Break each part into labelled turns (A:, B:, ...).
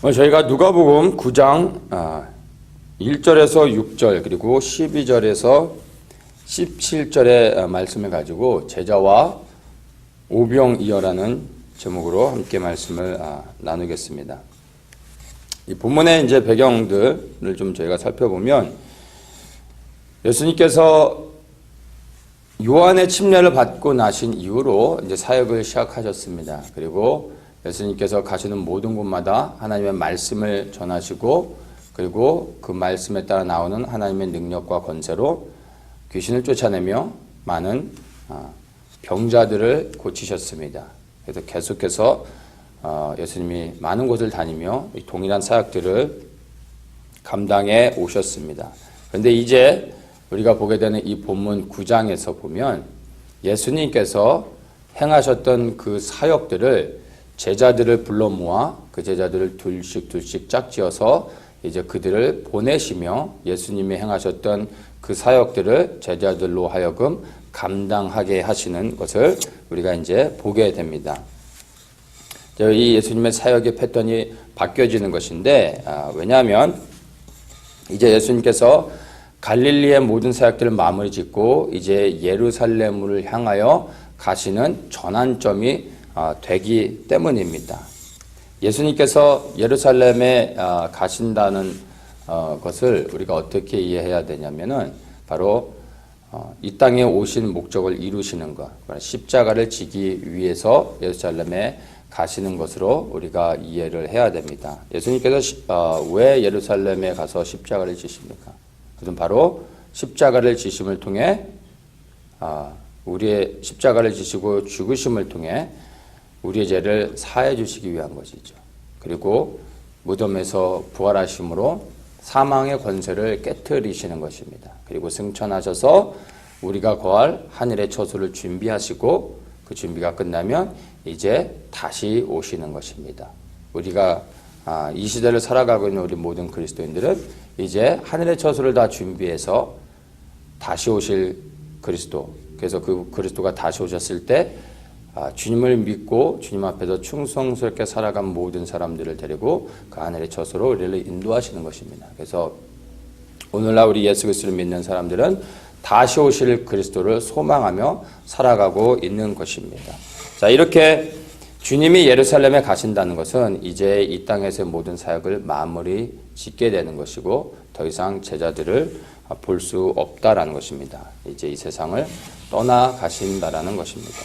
A: 저희가 누가복음 9장 1절에서 6절 그리고 12절에서 17절의 말씀을 가지고 제자와 오병이어라는 제목으로 함께 말씀을 나누겠습니다. 이 본문의 이제 배경들을 좀 저희가 살펴보면 예수님께서 요한의 침례를 받고 나신 이후로 이제 사역을 시작하셨습니다. 그리고 예수님께서 가시는 모든 곳마다 하나님의 말씀을 전하시고 그리고 그 말씀에 따라 나오는 하나님의 능력과 권세로 귀신을 쫓아내며 많은 병자들을 고치셨습니다. 그래서 계속해서 예수님이 많은 곳을 다니며 동일한 사역들을 감당해 오셨습니다. 그런데 이제 우리가 보게 되는 이 본문 9장에서 보면 예수님께서 행하셨던 그 사역들을 제자들을 불러 모아 그 제자들을 둘씩 짝지어서 이제 그들을 보내시며 예수님이 행하셨던 그 사역들을 제자들로 하여금 감당하게 하시는 것을 우리가 이제 보게 됩니다. 이 예수님의 사역의 패턴이 바뀌어지는 것인데 왜냐하면 이제 예수님께서 갈릴리의 모든 사역들을 마무리 짓고 이제 예루살렘을 향하여 가시는 전환점이 되기 때문입니다. 예수님께서 예루살렘에 가신다는 것을 우리가 어떻게 이해해야 되냐면은 바로 이 땅에 오신 목적을 이루시는 것, 십자가를 지기 위해서 예루살렘에 가시는 것으로 우리가 이해를 해야 됩니다. 예수님께서 왜 예루살렘에 가서 십자가를 지십니까? 그것은 바로 십자가를 지심을 통해 우리의 십자가를 지시고 죽으심을 통해 우리의 죄를 사해 주시기 위한 것이죠. 그리고 무덤에서 부활하심으로 사망의 권세를 깨트리시는 것입니다. 그리고 승천하셔서 우리가 거할 하늘의 처소를 준비하시고 그 준비가 끝나면 이제 다시 오시는 것입니다. 우리가 이 시대를 살아가고 있는 우리 모든 그리스도인들은 이제 하늘의 처소를 다 준비해서 다시 오실 그리스도, 그래서 그 그리스도가 다시 오셨을 때 주님을 믿고 주님 앞에서 충성스럽게 살아간 모든 사람들을 데리고 그 하늘의 처소로 우리를 인도하시는 것입니다. 그래서 오늘날 우리 예수 그리스도를 믿는 사람들은 다시 오실 그리스도를 소망하며 살아가고 있는 것입니다. 자, 이렇게 주님이 예루살렘에 가신다는 것은 이제 이 땅에서의 모든 사역을 마무리 짓게 되는 것이고 더 이상 제자들을 볼 수 없다라는 것입니다. 이제 이 세상을 떠나가신다라는 것입니다.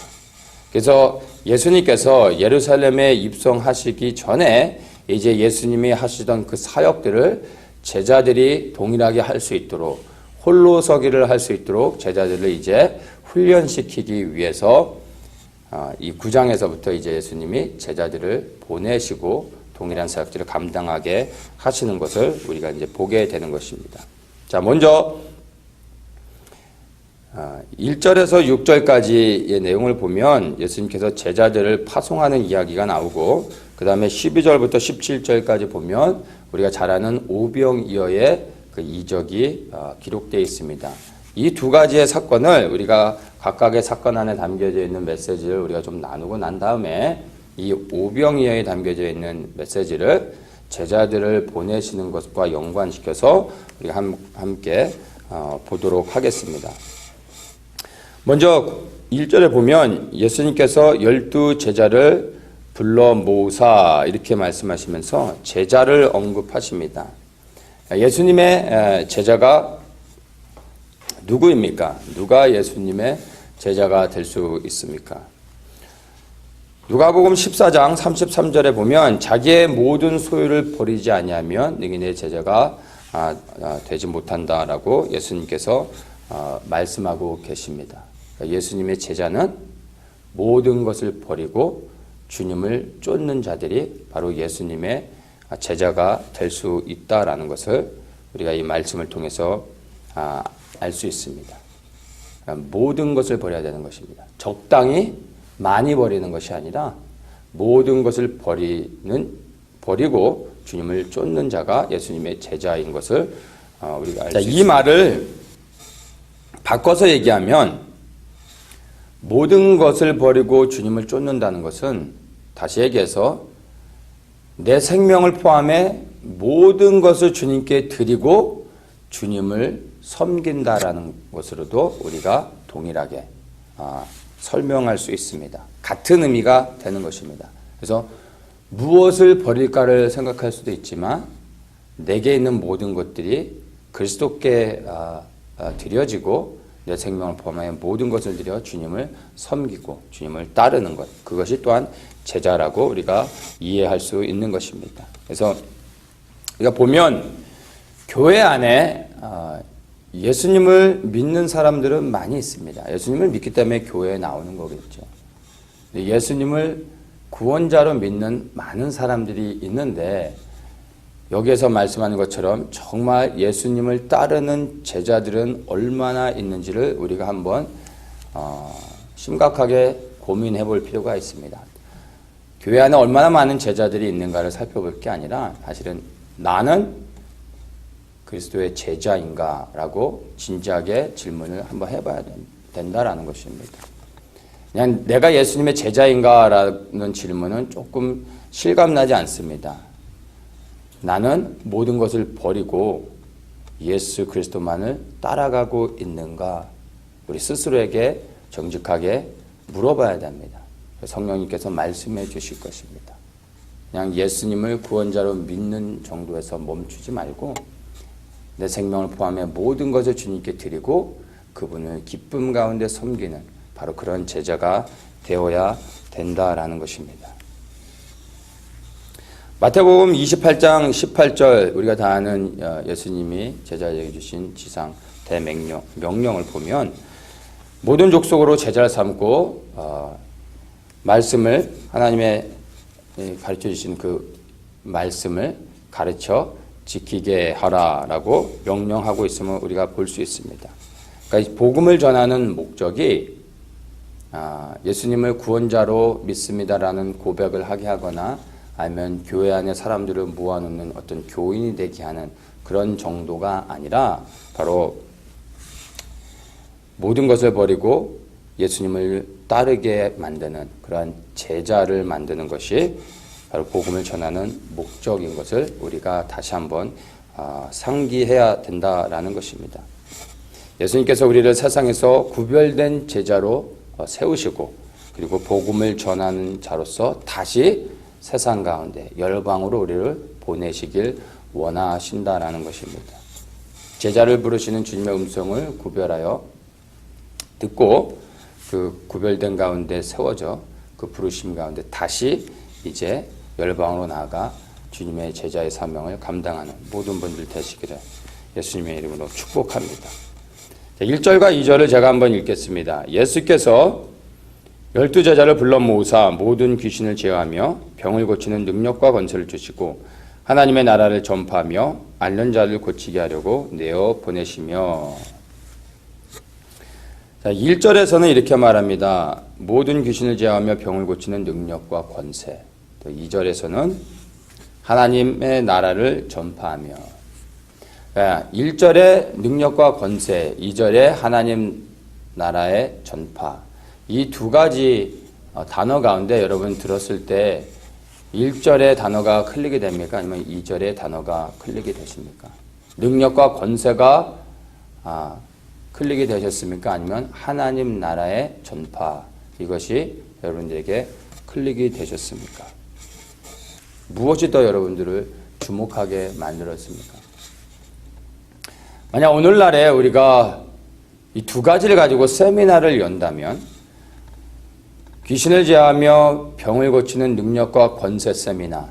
A: 그래서 예수님께서 예루살렘에 입성하시기 전에 이제 예수님이 하시던 그 사역들을 제자들이 동일하게 할 수 있도록 홀로 서기를 할 수 있도록 제자들을 이제 훈련시키기 위해서 이 9장에서부터 이제 예수님이 제자들을 보내시고 동일한 사역들을 감당하게 하시는 것을 우리가 이제 보게 되는 것입니다. 자, 먼저 1절에서 6절까지의 내용을 보면 예수님께서 제자들을 파송하는 이야기가 나오고 그 다음에 12절부터 17절까지 보면 우리가 잘 아는 오병이어의 그 이적이 기록되어 있습니다. 이 두 가지의 사건을 우리가 각각의 사건 안에 담겨져 있는 메시지를 우리가 좀 나누고 난 다음에 이 오병이어에 담겨져 있는 메시지를 제자들을 보내시는 것과 연관시켜서 우리가 함께 보도록 하겠습니다. 먼저 1절에 보면 예수님께서 12 제자를 불러 모으사 이렇게 말씀하시면서 제자를 언급하십니다. 예수님의 제자가 누구입니까? 누가 예수님의 제자가 될 수 있습니까? 누가복음 14장 33절에 보면 자기의 모든 소유를 버리지 아니하면 너희 내 제자가 되지 못한다라고 예수님께서 말씀하고 계십니다. 예수님의 제자는 모든 것을 버리고 주님을 쫓는 자들이 바로 예수님의 제자가 될 수 있다라는 것을 우리가 이 말씀을 통해서 알 수 있습니다. 모든 것을 버려야 되는 것입니다. 적당히 많이 버리는 것이 아니라 모든 것을 버리고 주님을 쫓는 자가 예수님의 제자인 것을 우리가 알 수 있습니다. 이 말을 바꿔서 얘기하면 모든 것을 버리고 주님을 쫓는다는 것은 다시 얘기해서 내 생명을 포함해 모든 것을 주님께 드리고 주님을 섬긴다라는 것으로도 우리가 동일하게 설명할 수 있습니다. 같은 의미가 되는 것입니다. 그래서 무엇을 버릴까를 생각할 수도 있지만 내게 있는 모든 것들이 그리스도께 드려지고 내 생명을 포함하여 모든 것을 드려 주님을 섬기고 주님을 따르는 것, 그것이 또한 제자라고 우리가 이해할 수 있는 것입니다. 그래서 우리가 보면 교회 안에 예수님을 믿는 사람들은 많이 있습니다. 예수님을 믿기 때문에 교회에 나오는 거겠죠. 예수님을 구원자로 믿는 많은 사람들이 있는데 여기에서 말씀하는 것처럼 정말 예수님을 따르는 제자들은 얼마나 있는지를 우리가 한번 심각하게 고민해 볼 필요가 있습니다. 교회 안에 얼마나 많은 제자들이 있는가를 살펴볼 게 아니라 사실은 나는 그리스도의 제자인가라고 진지하게 질문을 한번 해봐야 된다라는 것입니다. 그냥 내가 예수님의 제자인가라는 질문은 조금 실감나지 않습니다. 나는 모든 것을 버리고 예수 그리스도만을 따라가고 있는가? 우리 스스로에게 정직하게 물어봐야 됩니다. 성령님께서 말씀해 주실 것입니다. 그냥 예수님을 구원자로 믿는 정도에서 멈추지 말고 내 생명을 포함해 모든 것을 주님께 드리고 그분을 기쁨 가운데 섬기는 바로 그런 제자가 되어야 된다라는 것입니다. 마태복음 28장 18절 우리가 다 아는 예수님이 제자에게 주신 지상 대명령을 보면 모든 족속으로 제자를 삼고 말씀을 하나님의 가르쳐 주신 그 말씀을 가르쳐 지키게 하라라고 명령하고 있음을 우리가 볼 수 있습니다. 그러니까 복음을 전하는 목적이 예수님을 구원자로 믿습니다라는 고백을 하게 하거나 아니면 교회 안에 사람들을 모아놓는 어떤 교인이 되게 하는 그런 정도가 아니라 바로 모든 것을 버리고 예수님을 따르게 만드는 그러한 제자를 만드는 것이 바로 복음을 전하는 목적인 것을 우리가 다시 한번 상기해야 된다라는 것입니다. 예수님께서 우리를 세상에서 구별된 제자로 세우시고 그리고 복음을 전하는 자로서 다시 세상 가운데 열방으로 우리를 보내시길 원하신다라는 것입니다. 제자를 부르시는 주님의 음성을 구별하여 듣고 그 구별된 가운데 세워져 그 부르심 가운데 다시 이제 열방으로 나아가 주님의 제자의 사명을 감당하는 모든 분들 되시기를 예수님의 이름으로 축복합니다. 1절과 2절을 제가 한번 읽겠습니다. 예수께서 12제자를 불러 모으사 모든 귀신을 제어하며 병을 고치는 능력과 권세를 주시고 하나님의 나라를 전파하며 앓는 자를 고치게 하려고 내어 보내시며. 자, 1절에서는 이렇게 말합니다. 모든 귀신을 제어하며 병을 고치는 능력과 권세. 또 2절에서는 하나님의 나라를 전파하며. 1절에 능력과 권세, 2절에 하나님 나라의 전파. 이 두 가지 단어 가운데 여러분 들었을 때 1절의 단어가 클릭이 됩니까? 아니면 2절의 단어가 클릭이 되십니까? 능력과 권세가 클릭이 되셨습니까? 아니면 하나님 나라의 전파 이것이 여러분들에게 클릭이 되셨습니까? 무엇이 더 여러분들을 주목하게 만들었습니까? 만약 오늘날에 우리가 이 두 가지를 가지고 세미나를 연다면 귀신을 제어하며 병을 고치는 능력과 권세 세미나,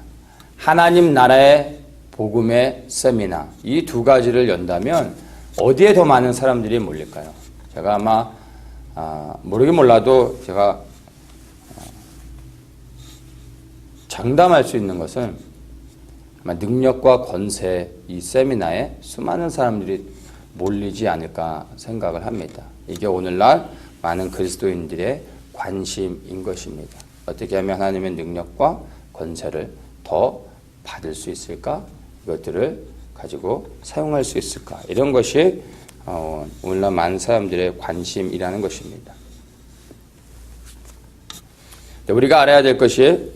A: 하나님 나라의 복음의 세미나 이 두 가지를 연다면 어디에 더 많은 사람들이 몰릴까요? 제가 아마 모르긴 몰라도 제가 장담할 수 있는 것은 아마 능력과 권세 이 세미나에 수많은 사람들이 몰리지 않을까 생각을 합니다. 이게 오늘날 많은 그리스도인들의 관심인 것입니다. 어떻게 하면 하나님의 능력과 권세를 더 받을 수 있을까? 이것들을 가지고 사용할 수 있을까? 이런 것이 오늘날 많은 사람들의 관심이라는 것입니다. 우리가 알아야 될 것이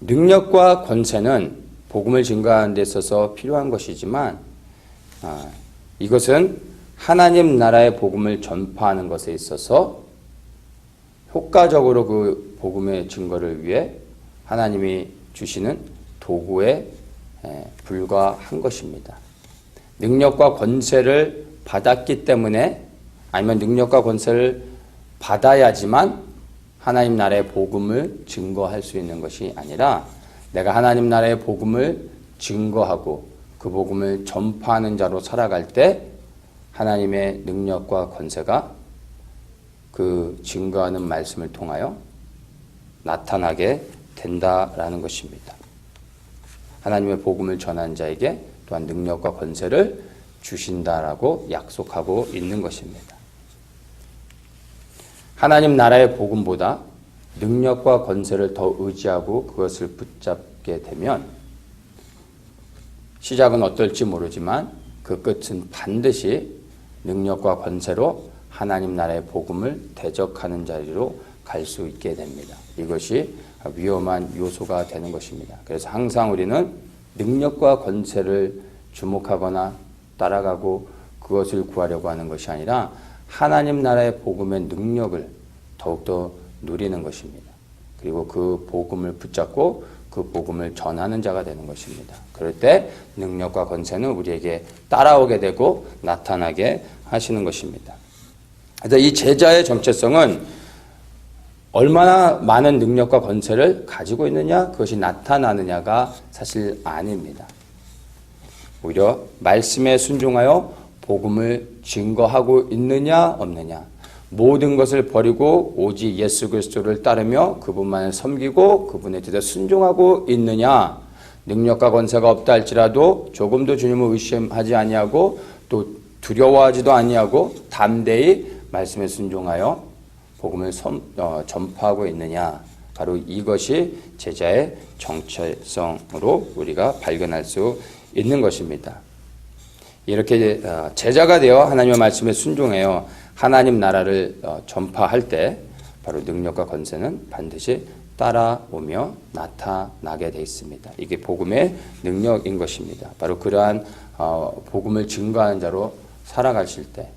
A: 능력과 권세는 복음을 증거하는 데 있어서 필요한 것이지만 이것은 하나님 나라의 복음을 전파하는 것에 있어서 효과적으로 그 복음의 증거를 위해 하나님이 주시는 도구에 불과한 것입니다. 능력과 권세를 받았기 때문에 아니면 능력과 권세를 받아야지만 하나님 나라의 복음을 증거할 수 있는 것이 아니라 내가 하나님 나라의 복음을 증거하고 그 복음을 전파하는 자로 살아갈 때 하나님의 능력과 권세가 그 증거하는 말씀을 통하여 나타나게 된다라는 것입니다. 하나님의 복음을 전하는 자에게 또한 능력과 권세를 주신다라고 약속하고 있는 것입니다. 하나님 나라의 복음보다 능력과 권세를 더 의지하고 그것을 붙잡게 되면 시작은 어떨지 모르지만 그 끝은 반드시 능력과 권세로 하나님 나라의 복음을 대적하는 자리로 갈 수 있게 됩니다. 이것이 위험한 요소가 되는 것입니다. 그래서 항상 우리는 능력과 권세를 주목하거나 따라가고 그것을 구하려고 하는 것이 아니라 하나님 나라의 복음의 능력을 더욱더 누리는 것입니다. 그리고 그 복음을 붙잡고 그 복음을 전하는 자가 되는 것입니다. 그럴 때 능력과 권세는 우리에게 따라오게 되고 나타나게 하시는 것입니다. 그래서 이 제자의 정체성은 얼마나 많은 능력과 권세를 가지고 있느냐, 그것이 나타나느냐가 사실 아닙니다. 오히려 말씀에 순종하여 복음을 증거하고 있느냐 없느냐, 모든 것을 버리고 오직 예수 그리스도를 따르며 그분만을 섬기고 그분에 대해 순종하고 있느냐, 능력과 권세가 없다 할지라도 조금도 주님을 의심하지 아니하고 또 두려워하지도 아니하고 담대히 말씀에 순종하여 복음을 전파하고 있느냐, 바로 이것이 제자의 정체성으로 우리가 발견할 수 있는 것입니다. 이렇게 제자가 되어 하나님의 말씀에 순종해요 하나님 나라를 전파할 때 바로 능력과 권세는 반드시 따라오며 나타나게 되어 있습니다. 이게 복음의 능력인 것입니다. 바로 그러한 복음을 증거하는 자로 살아가실 때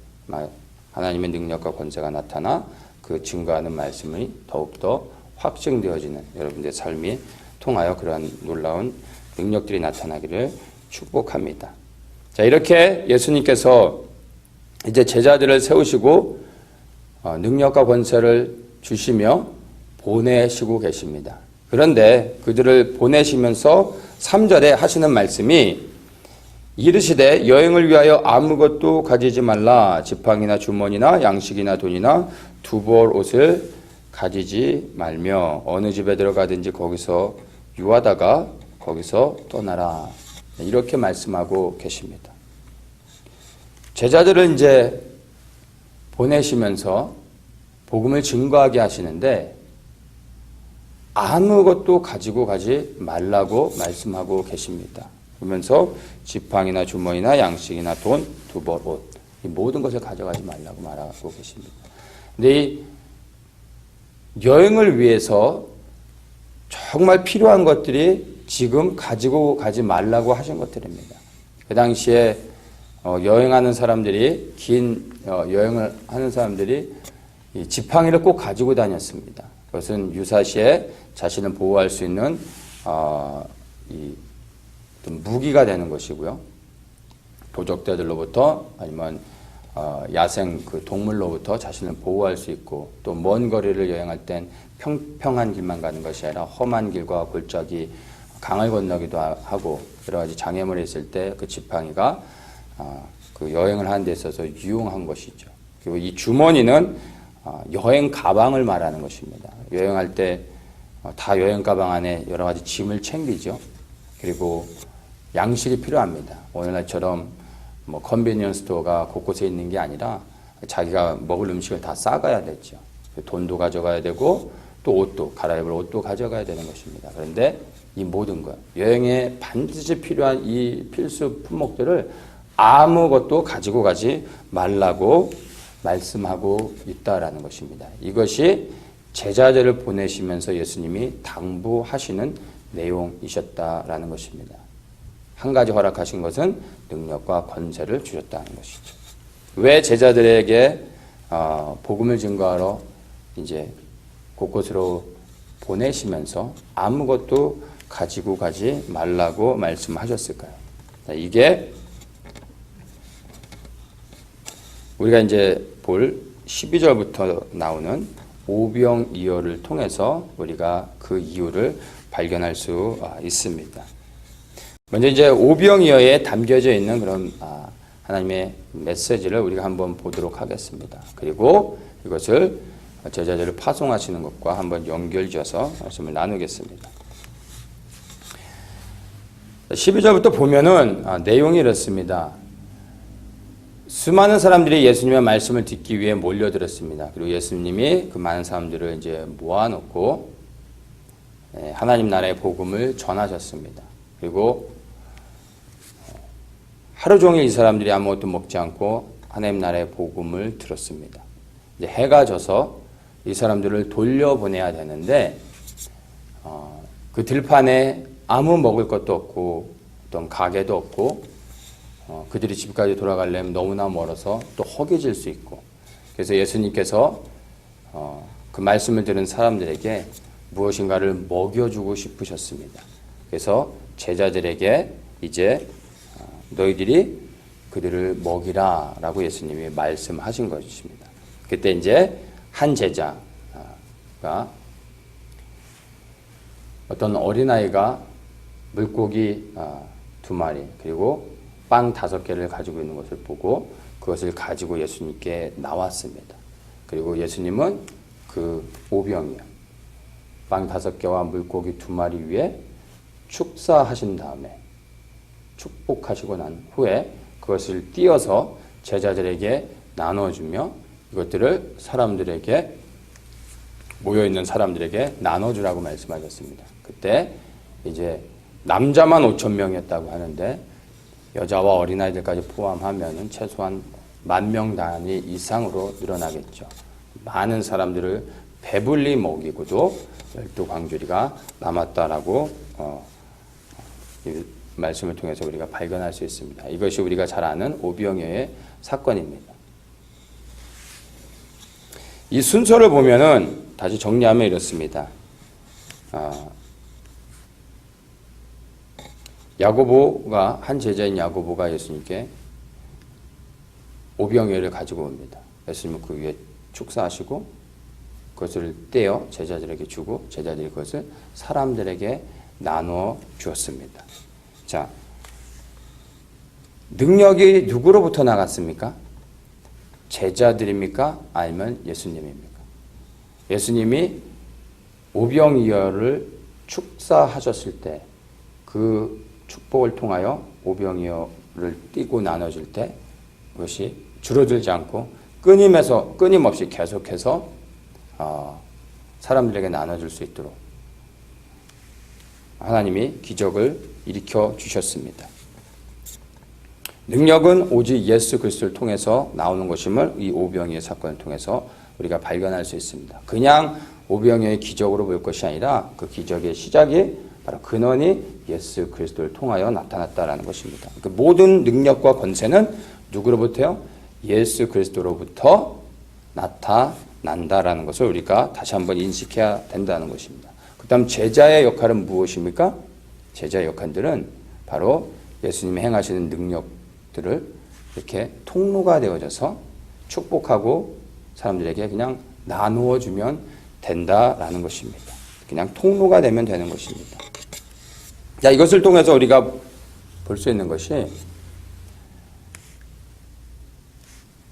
A: 하나님의 능력과 권세가 나타나 그 증거하는 말씀이 더욱더 확증되어지는 여러분들의 삶이 통하여 그러한 놀라운 능력들이 나타나기를 축복합니다. 자, 이렇게 예수님께서 이제 제자들을 세우시고 능력과 권세를 주시며 보내시고 계십니다. 그런데 그들을 보내시면서 3절에 하시는 말씀이 이르시되 여행을 위하여 아무것도 가지지 말라. 지팡이나 주머니나 양식이나 돈이나 두벌 옷을 가지지 말며 어느 집에 들어가든지 거기서 유하다가 거기서 떠나라. 이렇게 말씀하고 계십니다. 제자들을 이제 보내시면서 복음을 증거하게 하시는데 아무것도 가지고 가지 말라고 말씀하고 계십니다. 그러면서 지팡이나 주머니나 양식이나 돈, 두벌 옷, 이 모든 것을 가져가지 말라고 말하고 계십니다. 근데 이 여행을 위해서 정말 필요한 것들이 지금 가지고 가지 말라고 하신 것들입니다. 그 당시에 여행하는 사람들이 긴 여행을 하는 사람들이 이 지팡이를 꼭 가지고 다녔습니다. 그것은 유사시에 자신을 보호할 수 있는 이 무기가 되는 것이고요. 도적들로부터 아니면 야생 그 동물로부터 자신을 보호할 수 있고 또 먼 거리를 여행할 땐 평평한 길만 가는 것이 아니라 험한 길과 골짜기 강을 건너기도 하고 여러 가지 장애물이 있을 때 그 지팡이가 그 여행을 하는 데 있어서 유용한 것이죠. 그리고 이 주머니는 여행 가방을 말하는 것입니다. 여행할 때 다 여행 가방 안에 여러 가지 짐을 챙기죠. 그리고 양식이 필요합니다. 오늘날처럼 뭐 컨비니언스 스토어가 곳곳에 있는 게 아니라 자기가 먹을 음식을 다 싸가야 되죠. 돈도 가져가야 되고 또 옷도 갈아입을 옷도 가져가야 되는 것입니다. 그런데 이 모든 것 여행에 반드시 필요한 이 필수 품목들을 아무것도 가지고 가지 말라고 말씀하고 있다라는 것입니다. 이것이 제자들을 보내시면서 예수님이 당부하시는 내용이셨다라는 것입니다. 한 가지 허락하신 것은 능력과 권세를 주셨다는 것이죠. 왜 제자들에게 복음을 증거하러 이제 곳곳으로 보내시면서 아무것도 가지고 가지 말라고 말씀하셨을까요? 이게 우리가 이제 볼 12절부터 나오는 오병이어를 통해서 우리가 그 이유를 발견할 수 있습니다. 먼저 이제 오병이어에 담겨져 있는 그런 하나님의 메시지를 우리가 한번 보도록 하겠습니다. 그리고 이것을 제자들을 파송하시는 것과 한번 연결지어서 말씀을 나누겠습니다. 12절부터 보면은 내용이 이렇습니다. 수많은 사람들이 예수님의 말씀을 듣기 위해 몰려들었습니다. 그리고 예수님이 그 많은 사람들을 이제 모아놓고 하나님 나라의 복음을 전하셨습니다. 그리고 하루 종일 이 사람들이 아무것도 먹지 않고 하나님 나라의 복음을 들었습니다. 이제 해가 져서 이 사람들을 돌려보내야 되는데 그 들판에 아무 먹을 것도 없고 어떤 가게도 없고 그들이 집까지 돌아가려면 너무나 멀어서 또 허기질 수 있고, 그래서 예수님께서 그 말씀을 들은 사람들에게 무엇인가를 먹여주고 싶으셨습니다. 그래서 제자들에게 이제 너희들이 그들을 먹이라 라고 예수님이 말씀하신 것입니다. 그때 이제 한 제자가 어떤 어린아이가 물고기 2마리 그리고 빵 5개를 가지고 있는 것을 보고 그것을 가지고 예수님께 나왔습니다. 그리고 예수님은 그 오병이어 빵 5개와 물고기 2마리 위에 축사하신 다음에 축복하시고 난 후에 그것을 띄어서 제자들에게 나눠주며 이것들을 사람들에게 모여있는 사람들에게 나눠주라고 말씀하셨습니다. 그때 이제 남자만 5,000명이었다고 하는데 여자와 어린아이들까지 포함하면 최소한 10,000명 단위 이상으로 늘어나겠죠. 많은 사람들을 배불리 먹이고도 12광주리가 남았다라고 이 말씀을 통해서 우리가 발견할 수 있습니다. 이것이 우리가 잘 아는 오병이어의 사건입니다. 이 순서를 보면은 다시 정리하면 이렇습니다. 야고보가 한 제자인 야고보가 예수님께 오병이어를 가지고 옵니다. 예수님은 그 위에 축사하시고 그것을 떼어 제자들에게 주고 제자들이 그것을 사람들에게 나누어 주었습니다. 자, 능력이 누구로부터 나갔습니까? 제자들입니까? 아니면 예수님입니까? 예수님이 오병이어를 축사하셨을 때 그 축복을 통하여 오병이어를 띄고 나눠줄 때 그것이 줄어들지 않고 끊임없이 계속해서 사람들에게 나눠줄 수 있도록 하나님이 기적을 일으켜 주셨습니다. 능력은 오직 예수 그리스도를 통해서 나오는 것임을 이 오병이어 사건을 통해서 우리가 발견할 수 있습니다. 그냥 오병이어의 기적으로 볼 것이 아니라 그 기적의 시작이 바로 근원이 예수 그리스도를 통하여 나타났다라는 것입니다. 그 모든 능력과 권세는 누구로부터요? 예수 그리스도로부터 나타난다라는 것을 우리가 다시 한번 인식해야 된다는 것입니다. 그 다음 제자의 역할은 무엇입니까? 제자의 역할들은 바로 예수님이 행하시는 능력들을 이렇게 통로가 되어져서 축복하고 사람들에게 그냥 나누어 주면 된다라는 것입니다. 그냥 통로가 되면 되는 것입니다. 자, 이것을 통해서 우리가 볼 수 있는 것이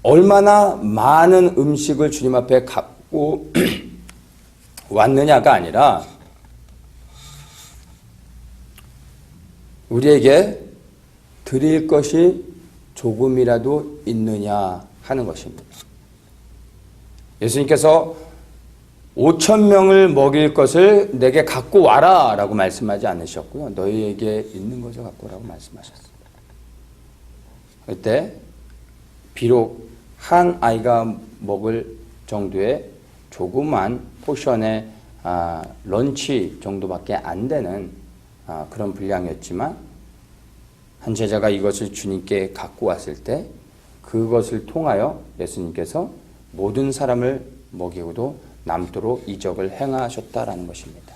A: 얼마나 많은 음식을 주님 앞에 갖고 왔느냐가 아니라 우리에게 드릴 것이 조금이라도 있느냐 하는 것입니다. 예수님께서 5,000명을 먹일 것을 내게 갖고 와라 라고 말씀하지 않으셨고요. 너희에게 있는 것을 갖고 오라고 말씀하셨습니다. 그때 비록 한 아이가 먹을 정도의 조그만 포션의 런치 정도밖에 안 되는 그런 분량이었지만 한 제자가 이것을 주님께 갖고 왔을 때 그것을 통하여 예수님께서 모든 사람을 먹이고도 남도록 이적을 행하셨다라는 것입니다.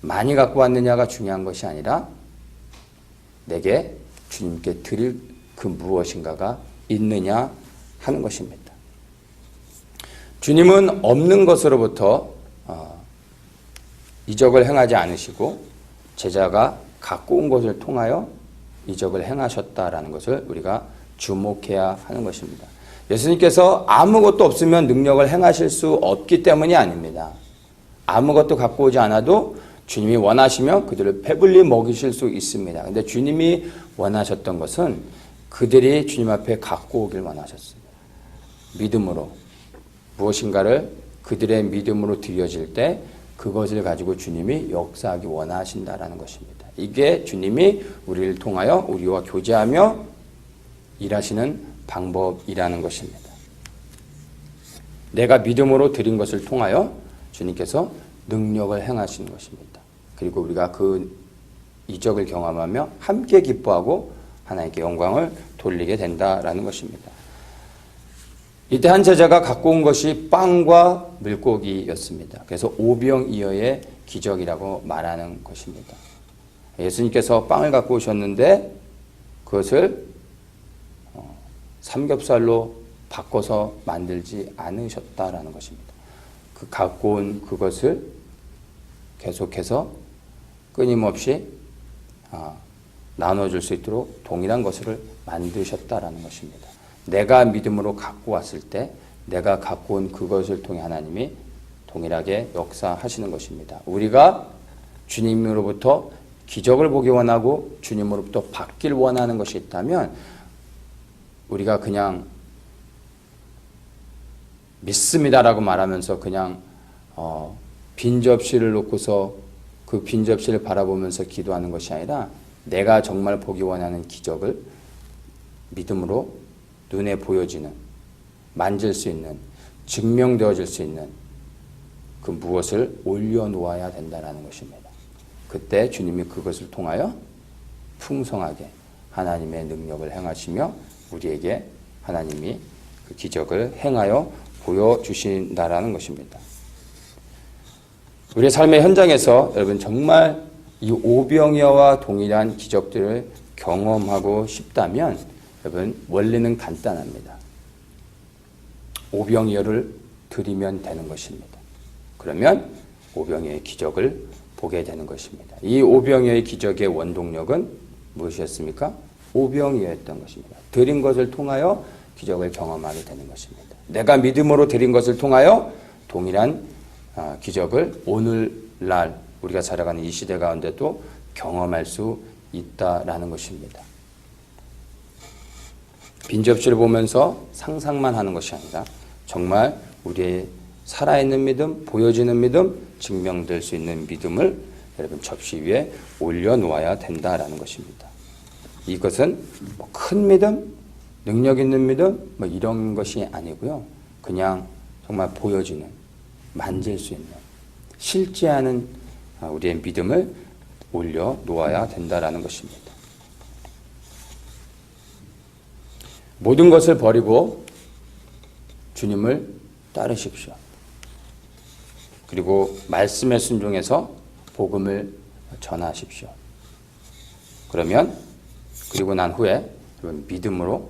A: 많이 갖고 왔느냐가 중요한 것이 아니라 내게 주님께 드릴 그 무엇인가가 있느냐 하는 것입니다. 주님은 없는 것으로부터 이적을 행하지 않으시고 제자가 갖고 온 것을 통하여 이적을 행하셨다라는 것을 우리가 주목해야 하는 것입니다. 예수님께서 아무것도 없으면 능력을 행하실 수 없기 때문이 아닙니다. 아무것도 갖고 오지 않아도 주님이 원하시면 그들을 배불리 먹이실 수 있습니다. 그런데 주님이 원하셨던 것은 그들이 주님 앞에 갖고 오길 원하셨습니다. 믿음으로 무엇인가를 그들의 믿음으로 드려질 때 그것을 가지고 주님이 역사하기 원하신다라는 것입니다. 이게 주님이 우리를 통하여 우리와 교제하며 일하시는 방법이라는 것입니다. 내가 믿음으로 드린 것을 통하여 주님께서 능력을 행하시는 것입니다. 그리고 우리가 그 이적을 경험하며 함께 기뻐하고 하나님께 영광을 돌리게 된다라는 것입니다. 이때 한 제자가 갖고 온 것이 빵과 물고기였습니다. 그래서 오병이어의 기적이라고 말하는 것입니다. 예수님께서 빵을 갖고 오셨는데 그것을 삼겹살로 바꿔서 만들지 않으셨다라는 것입니다. 그 갖고 온 그것을 계속해서 끊임없이 나눠줄 수 있도록 동일한 것을 만드셨다라는 것입니다. 내가 믿음으로 갖고 왔을 때 내가 갖고 온 그것을 통해 하나님이 동일하게 역사하시는 것입니다. 우리가 주님으로부터 기적을 보기 원하고 주님으로부터 받길 원하는 것이 있다면 우리가 그냥 믿습니다라고 말하면서 그냥 빈 접시를 놓고서 그 빈 접시를 바라보면서 기도하는 것이 아니라 내가 정말 보기 원하는 기적을 믿음으로 눈에 보여지는, 만질 수 있는, 증명되어질 수 있는 그 무엇을 올려놓아야 된다는 것입니다. 그때 주님이 그것을 통하여 풍성하게 하나님의 능력을 행하시며 우리에게 하나님이 그 기적을 행하여 보여주신다라는 것입니다. 우리의 삶의 현장에서 여러분 정말 이 오병이어와 동일한 기적들을 경험하고 싶다면 여러분 원리는 간단합니다. 오병이어를 드리면 되는 것입니다. 그러면 오병이어의 기적을 보게 되는 것입니다. 이 오병이어의 기적의 원동력은 무엇이었습니까? 오병이어였던 것입니다. 드린 것을 통하여 기적을 경험하게 되는 것입니다. 내가 믿음으로 드린 것을 통하여 동일한 기적을 오늘날 우리가 살아가는 이 시대 가운데도 경험할 수 있다라는 것입니다. 빈 접시를 보면서 상상만 하는 것이 아니라 정말 우리의 살아있는 믿음, 보여지는 믿음, 증명될 수 있는 믿음을 여러분 접시 위에 올려놓아야 된다라는 것입니다. 이것은 큰 믿음, 능력 있는 믿음 이런 것이 아니고요. 그냥 정말 보여지는, 만질 수 있는, 실제하는 우리의 믿음을 올려놓아야 된다라는 것입니다. 모든 것을 버리고 주님을 따르십시오. 그리고 말씀에 순종해서 복음을 전하십시오. 그리고 난 후에 믿음으로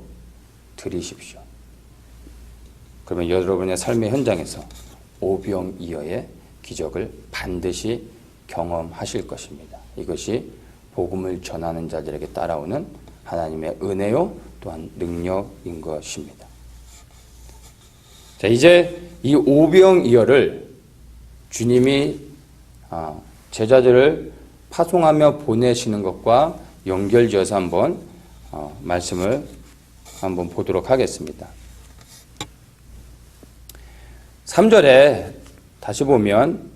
A: 드리십시오. 그러면 여러분의 삶의 현장에서 오병이어의 기적을 반드시 경험하실 것입니다. 이것이 복음을 전하는 자들에게 따라오는 하나님의 은혜요 또한 능력인 것입니다. 자, 이제 이 오병이어를 주님이 제자들을 파송하며 보내시는 것과 연결지어서 한번 말씀을 한번 보도록 하겠습니다. 3절에 다시 보면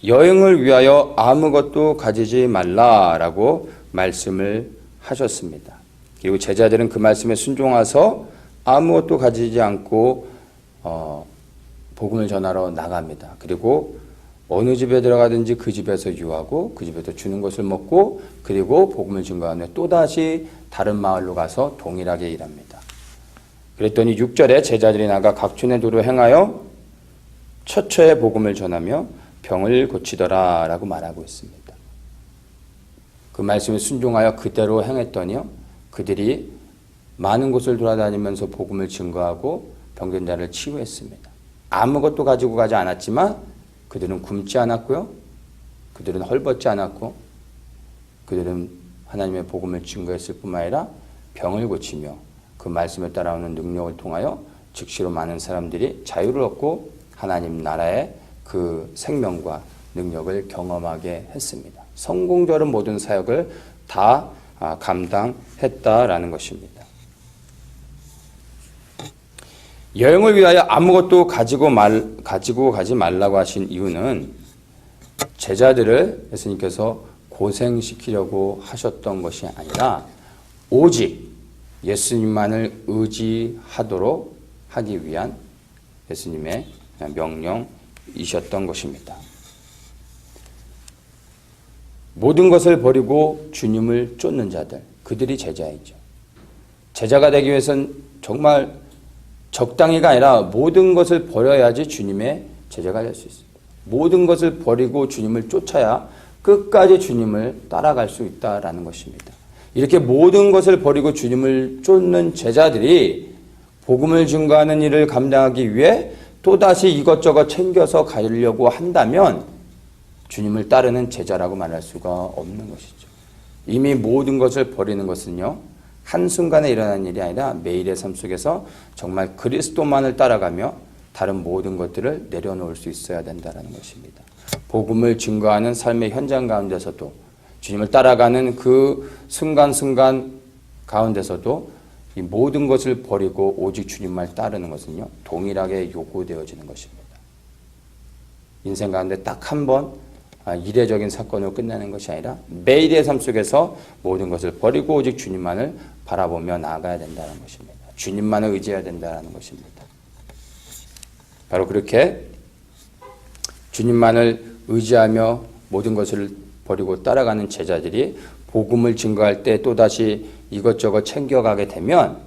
A: 여행을 위하여 아무것도 가지지 말라라고 말씀을 하셨습니다. 그리고 제자들은 그 말씀에 순종하서 아무것도 가지지 않고 복음을 전하러 나갑니다. 그리고 어느 집에 들어가든지 그 집에서 유하고 그 집에서 주는 것을 먹고 그리고 복음을 증거하며 또다시 다른 마을로 가서 동일하게 일합니다. 그랬더니 6절에 제자들이 나가 각촌의 도로 행하여 처처에 복음을 전하며 병을 고치더라 라고 말하고 있습니다. 그 말씀에 순종하여 그대로 행했더니요, 그들이 많은 곳을 돌아다니면서 복음을 증거하고 병든 자를 치유했습니다. 아무것도 가지고 가지 않았지만 그들은 굶지 않았고요, 그들은 헐벗지 않았고, 그들은 하나님의 복음을 증거했을 뿐만 아니라 병을 고치며 그 말씀에 따라오는 능력을 통하여 즉시로 많은 사람들이 자유를 얻고 하나님 나라의 그 생명과 능력을 경험하게 했습니다. 성공적인 모든 사역을 다 감당했다라는 것입니다. 여행을 위하여 아무것도 가지고 가지 말라고 하신 이유는 제자들을 예수님께서 고생시키려고 하셨던 것이 아니라 오직 예수님만을 의지하도록 하기 위한 예수님의 명령이셨던 것입니다. 모든 것을 버리고 주님을 쫓는 자들, 그들이 제자이죠. 제자가 되기 위해서는 정말 적당히가 아니라 모든 것을 버려야지 주님의 제자가 될 수 있습니다. 모든 것을 버리고 주님을 쫓아야 끝까지 주님을 따라갈 수 있다라는 것입니다. 이렇게 모든 것을 버리고 주님을 쫓는 제자들이 복음을 증거하는 일을 감당하기 위해 또다시 이것저것 챙겨서 가려고 한다면 주님을 따르는 제자라고 말할 수가 없는 것이죠. 이미 모든 것을 버리는 것은요, 한순간에 일어나는 일이 아니라 매일의 삶 속에서 정말 그리스도만을 따라가며 다른 모든 것들을 내려놓을 수 있어야 된다는 것입니다. 복음을 증거하는 삶의 현장 가운데서도 주님을 따라가는 그 순간순간 가운데서도 이 모든 것을 버리고 오직 주님만 따르는 것은요, 동일하게 요구되어지는 것입니다. 인생 가운데 딱 한 번 이례적인 사건으로 끝나는 것이 아니라 매일의 삶 속에서 모든 것을 버리고 오직 주님만을 바라보며 나아가야 된다는 것입니다. 주님만을 의지해야 된다는 것입니다. 바로 그렇게 주님만을 의지하며 모든 것을 버리고 따라가는 제자들이 복음을 증거할 때 또다시 이것저것 챙겨가게 되면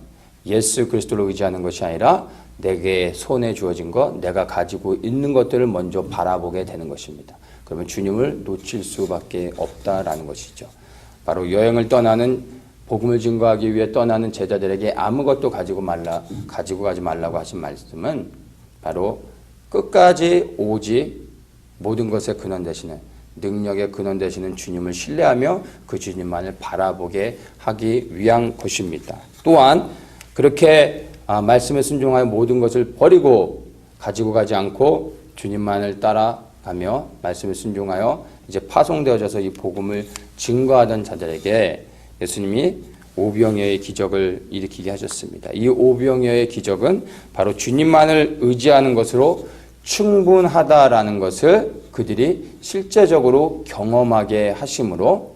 A: 예수 그리스도를 의지하는 것이 아니라 내게 손에 주어진 것, 내가 가지고 있는 것들을 먼저 바라보게 되는 것입니다. 그러면 주님을 놓칠 수밖에 없다라는 것이죠. 바로 여행을 떠나는, 복음을 증거하기 위해 떠나는 제자들에게 아무것도 가지고 가지 말라고 하신 말씀은 바로 끝까지 오직 모든 것의 근원 되시는, 능력의 근원 되시는 주님을 신뢰하며 그 주님만을 바라보게 하기 위한 것입니다. 또한 그렇게 말씀에 순종하여 모든 것을 버리고 가지고 가지 않고 주님만을 따라가며 말씀에 순종하여 이제 파송되어져서 이 복음을 증거하던 자들에게 예수님이 오병이어의 기적을 일으키게 하셨습니다. 이 오병이어의 기적은 바로 주님만을 의지하는 것으로 충분하다라는 것을 그들이 실제적으로 경험하게 하심으로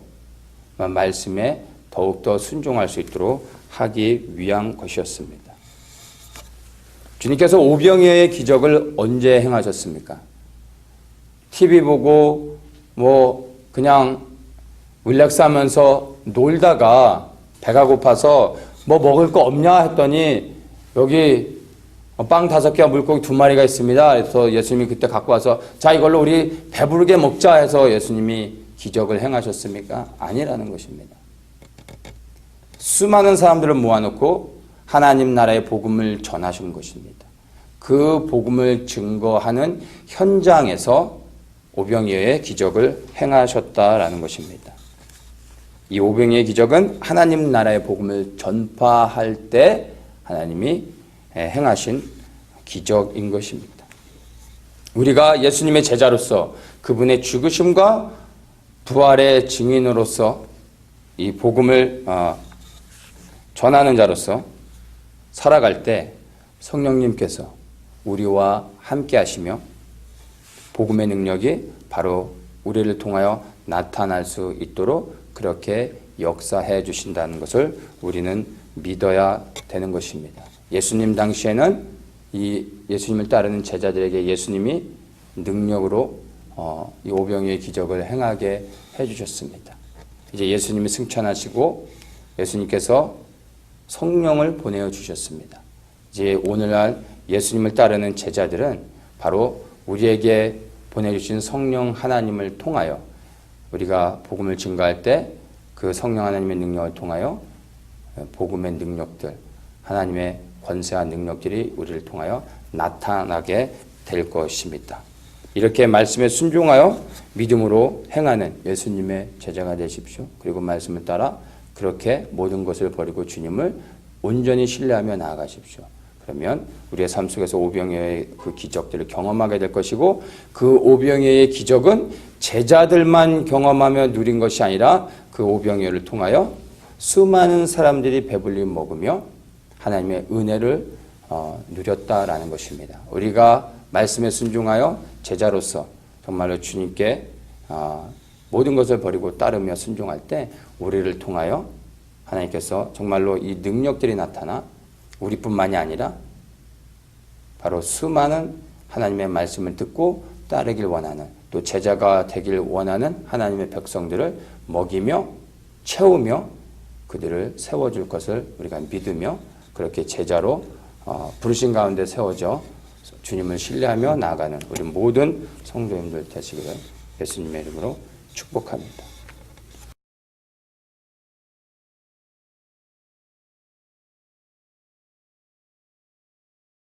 A: 말씀에 더욱더 순종할 수 있도록 하기 위한 것이었습니다. 주님께서 오병이어의 기적을 언제 행하셨습니까? TV 보고 그냥 릴렉스하면서 놀다가 배가 고파서 먹을 거 없냐 했더니 여기 빵 5개와 물고기 2마리가 있습니다. 그래서 예수님이 그때 갖고 와서 자, 이걸로 우리 배부르게 먹자 해서 예수님이 기적을 행하셨습니까? 아니라는 것입니다. 수많은 사람들을 모아놓고 하나님 나라의 복음을 전하신 것입니다. 그 복음을 증거하는 현장에서 오병이어의 기적을 행하셨다라는 것입니다. 이 오병이어의 기적은 하나님 나라의 복음을 전파할 때 하나님이 행하신 기적인 것입니다. 우리가 예수님의 제자로서 그분의 죽으심과 부활의 증인으로서 이 복음을 전하는 자로서 살아갈 때 성령님께서 우리와 함께 하시며 복음의 능력이 바로 우리를 통하여 나타날 수 있도록 그렇게 역사해 주신다는 것을 우리는 믿어야 되는 것입니다. 예수님 당시에는 이 예수님을 따르는 제자들에게 예수님이 능력으로 이 오병이어의 기적을 행하게 해주셨습니다. 이제 예수님이 승천하시고 예수님께서 성령을 보내어 주셨습니다. 이제 오늘날 예수님을 따르는 제자들은 바로 우리에게 보내주신 성령 하나님을 통하여 우리가 복음을 증거할 때 그 성령 하나님의 능력을 통하여 복음의 능력들, 하나님의 권세한 능력들이 우리를 통하여 나타나게 될 것입니다. 이렇게 말씀에 순종하여 믿음으로 행하는 예수님의 제자가 되십시오. 그리고 말씀을 따라 그렇게 모든 것을 버리고 주님을 온전히 신뢰하며 나아가십시오. 그러면 우리의 삶 속에서 오병이어의 그 기적들을 경험하게 될 것이고, 그 오병이어의 기적은 제자들만 경험하며 누린 것이 아니라 그 오병이어를 통하여 수많은 사람들이 배불리 먹으며 하나님의 은혜를 누렸다라는 것입니다. 우리가 말씀에 순종하여 제자로서 정말로 주님께 모든 것을 버리고 따르며 순종할 때 우리를 통하여 하나님께서 정말로 이 능력들이 나타나 우리뿐만이 아니라 바로 수많은 하나님의 말씀을 듣고 따르길 원하는, 또 제자가 되길 원하는 하나님의 백성들을 먹이며 채우며 그들을 세워줄 것을 우리가 믿으며 그렇게 제자로 부르신 가운데 세워져 주님을 신뢰하며 나아가는 우리 모든 성도님들 되시기를 예수님의 이름으로 축복합니다.